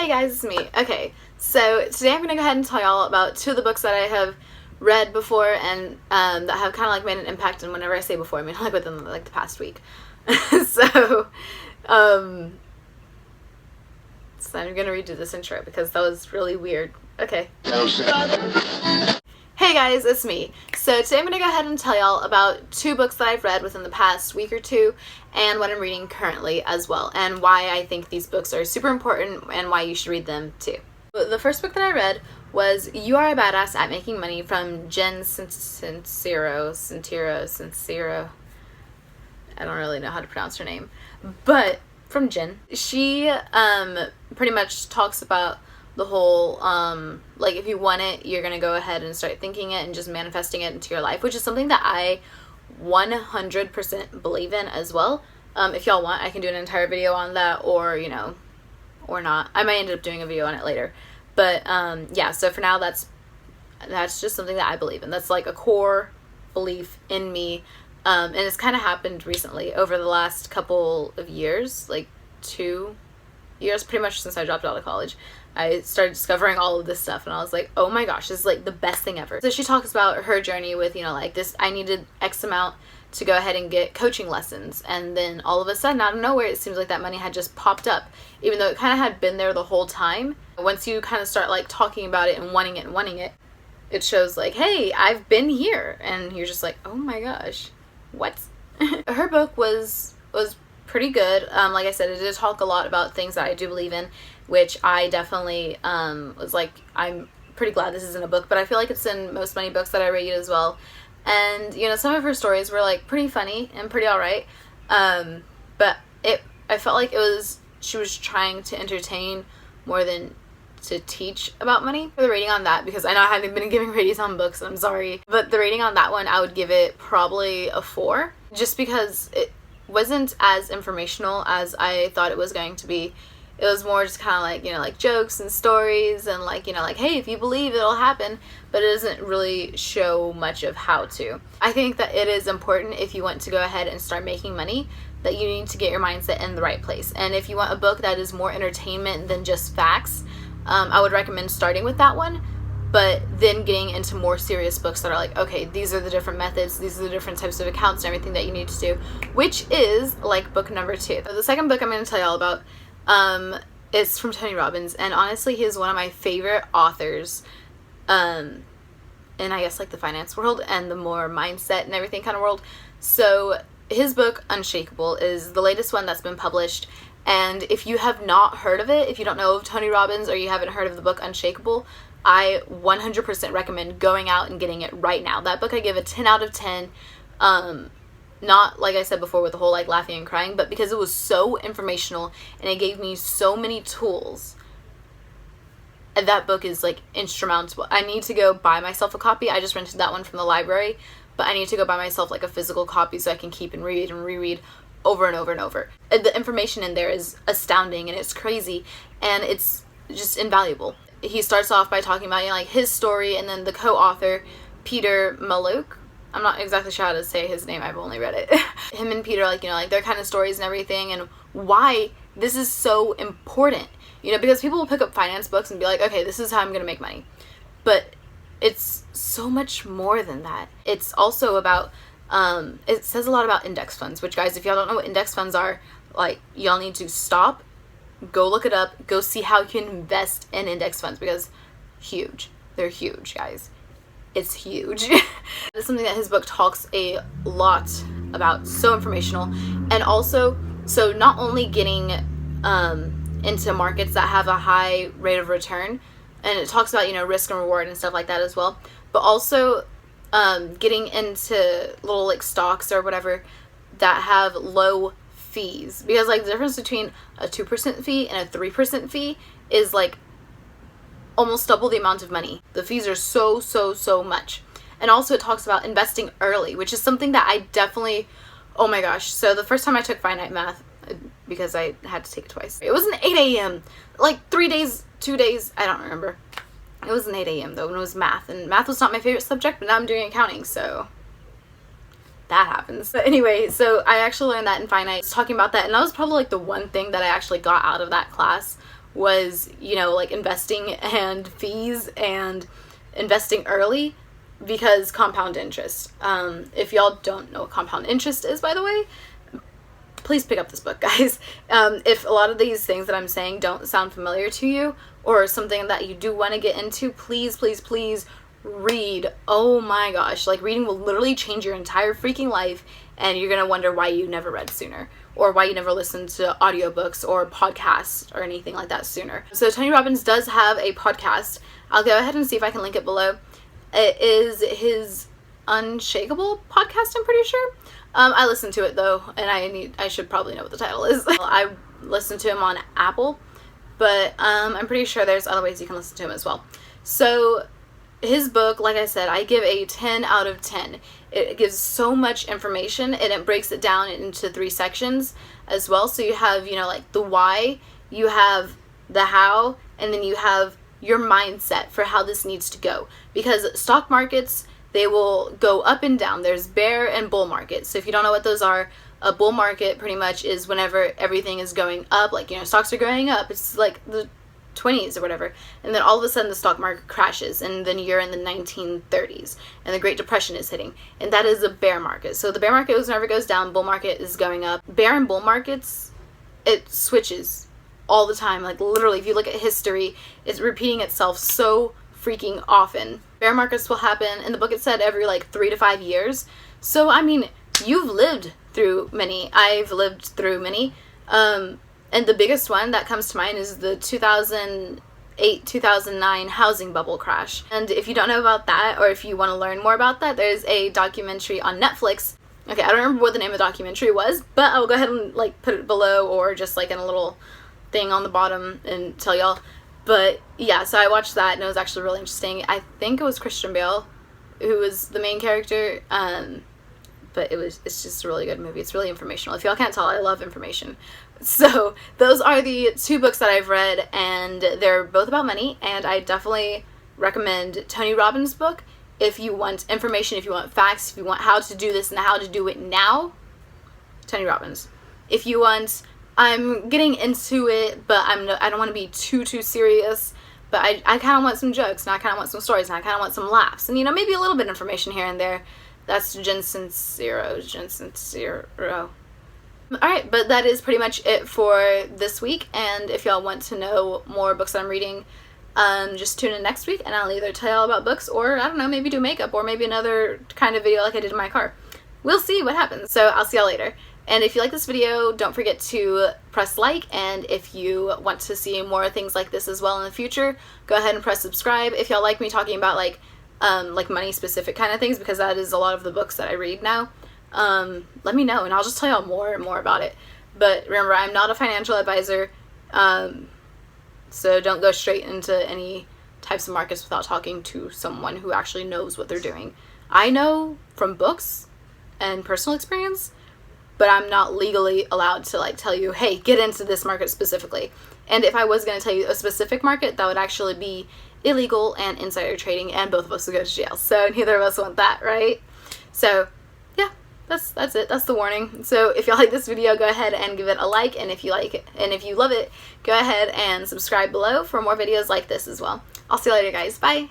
Hey guys, it's me. Okay, so today I'm going to go ahead and tell y'all about two of the books that I have read before and that have kind of like made an impact. And whenever I say before, I mean like within like the past week. So I'm going to redo this intro because that was really weird. Okay. Hey guys, it's me. So today I'm going to go ahead and tell y'all about two books that I've read within the past week or two and what I'm reading currently as well, and why I think these books are super important and why you should read them too. The first book that I read was You Are a Badass at Making Money from Jen Sincero. I don't really know how to pronounce her name, but from Jen. She pretty much talks about the whole like if you want it, you're gonna go ahead and start thinking it and just manifesting it into your life, which is something that I 100% believe in as well. If y'all want, I can do an entire video on that, or or not. I might end up doing a video on it later, but yeah, so for now that's just something that I believe in. That's like a core belief in me, and it's kind of happened recently over the last couple of years, like 2 years pretty much since I dropped out of college. I started discovering all of this stuff and I was like, oh my gosh, this is like the best thing ever. So she talks about her journey with, like this, I needed X amount to go ahead and get coaching lessons, and then all of a sudden out of nowhere it seems like that money had just popped up, even though it kind of had been there the whole time. Once you kind of start like talking about it and wanting it, it shows like, hey, I've been here, and you're just like, oh my gosh, what? Her book was pretty good. Like I said, it did talk a lot about things that I do believe in, which I definitely was like, I'm pretty glad this isn't a book, but I feel like it's in most many books that I read as well. And some of her stories were like pretty funny and pretty alright, but I felt like she was trying to entertain more than to teach about money. For the rating on that, because I know I haven't been giving ratings on books, I'm sorry, but the rating on that one, I would give it probably a 4, just because it wasn't as informational as I thought it was going to be. It was more just kind of like, like jokes and stories and like, like, hey, if you believe it'll happen, but it doesn't really show much of how to. I think that it is important, if you want to go ahead and start making money, that you need to get your mindset in the right place. And if you want a book that is more entertainment than just facts, I would recommend starting with that one, but then getting into more serious books that are like, okay, these are the different methods, these are the different types of accounts and everything that you need to do, which is like book number 2. So the second book I'm going to tell y'all about is from Tony Robbins, and honestly he is one of my favorite authors in I guess like the finance world and the more mindset and everything kind of world. So his book Unshakable is the latest one that's been published, and if you have not heard of it, if you don't know of Tony Robbins or you haven't heard of the book Unshakable, I 100% recommend going out and getting it right now. That book I give a 10 out of 10. Not like I said before with the whole like laughing and crying, but because it was so informational and it gave me so many tools. And that book is like instrumental. I need to go buy myself a copy. I just rented that one from the library, but I need to go buy myself like a physical copy so I can keep and read and reread over and over and over. And the information in there is astounding and it's crazy and it's just invaluable. He starts off by talking about like his story, and then the co-author Peter Mallouk, I'm not exactly sure how to say his name, I've only read it. Him and Peter, like, like their kind of stories and everything, and why this is so important. Because people will pick up finance books and be like, okay, this is how I'm going to make money. But it's so much more than that. It's also about, it says a lot about index funds, which, guys, if y'all don't know what index funds are, like, y'all need to stop, go look it up, go see how you can invest in index funds, because huge. They're huge, guys. It's huge. It's something that his book talks a lot about, so informational, and also, so not only getting into markets that have a high rate of return, and it talks about, risk and reward and stuff like that as well, but also getting into little like stocks or whatever that have low fees, because like the difference between a 2% fee and a 3% fee is like almost double the amount of money. The fees are so much. And also it talks about investing early, which is something that I definitely, oh my gosh. So the first time I took finite math, because I had to take it twice, it was an 8 a.m. like 3 days, 2 days, I don't remember. It was an 8 a.m. though, and it was math, and math was not my favorite subject, but now I'm doing accounting, so that happens. But anyway, so I actually learned that in finite. I was talking about that, and that was probably like the one thing that I actually got out of that class was, you know, like investing and fees and investing early, because compound interest. If y'all don't know what compound interest is, by the way, please pick up this book, guys. If a lot of these things that I'm saying don't sound familiar to you, or something that you do want to get into, please, please, please read. Oh my gosh, like, reading will literally change your entire freaking life, and you're gonna wonder why you never read sooner, or why you never listened to audiobooks or podcasts or anything like that sooner. So Tony Robbins does have a podcast. I'll go ahead and see if I can link it below. It is his Unshakable podcast, I'm pretty sure. I listened to it though, and I should probably know what the title is. I listened to him on Apple, but I'm pretty sure there's other ways you can listen to him as well. So his book, like I said, I give a 10 out of 10. It gives so much information, and it breaks it down into 3 sections as well. So you have, you know, like the why, you have the how, and then you have your mindset for how this needs to go. Because stock markets, they will go up and down. There's bear and bull markets. So if you don't know what those are, a bull market pretty much is whenever everything is going up, like, you know, stocks are going up. It's like the 20s or whatever, and then all of a sudden the stock market crashes, and then you're in the 1930s and the Great Depression is hitting, and that is a bear market. So the bear market is whenever it goes down, bull market is going up. Bear and bull markets, it switches all the time. Like, literally, if you look at history, it's repeating itself so freaking often. Bear markets will happen, in the book it said every like 3 to 5 years. So I mean, you've lived through many. I've lived through many. And the biggest one that comes to mind is the 2008-2009 housing bubble crash. And if you don't know about that, or if you want to learn more about that, there's a documentary on Netflix. Okay, I don't remember what the name of the documentary was, but I will go ahead and like put it below, or just like in a little thing on the bottom, and tell y'all. But yeah, so I watched that, and it was actually really interesting. I think it was Christian Bale who was the main character. But it's just a really good movie. It's really informational. If y'all can't tell, I love information. So those are the 2 books that I've read, and they're both about money, and I definitely recommend Tony Robbins' book if you want information, if you want facts, if you want how to do this and how to do it now. Tony Robbins. If you want, I'm getting into it, but I don't want to be too serious, but I kind of want some jokes, and I kind of want some stories, and I kind of want some laughs, and, you know, maybe a little bit of information here and there. That's Jensen Zero. Alright, but that is pretty much it for this week, and if y'all want to know more books that I'm reading, just tune in next week, and I'll either tell y'all about books, or, I don't know, maybe do makeup, or maybe another kind of video like I did in my car. We'll see what happens, so I'll see y'all later. And if you like this video, don't forget to press like, and if you want to see more things like this as well in the future, go ahead and press subscribe. If y'all like me talking about like money specific kind of things, because that is a lot of the books that I read now, let me know, and I'll just tell y'all more and more about it. But remember, I'm not a financial advisor, so don't go straight into any types of markets without talking to someone who actually knows what they're doing. I know from books and personal experience, but I'm not legally allowed to like tell you, hey, get into this market specifically. And if I was going to tell you a specific market, that would actually be illegal and insider trading, and both of us would go to jail. So neither of us want that, right? So yeah, that's it. That's the warning. So if y'all like this video, go ahead and give it a like, and if you like it, and if you love it, go ahead and subscribe below for more videos like this as well. I'll see you later, guys. Bye.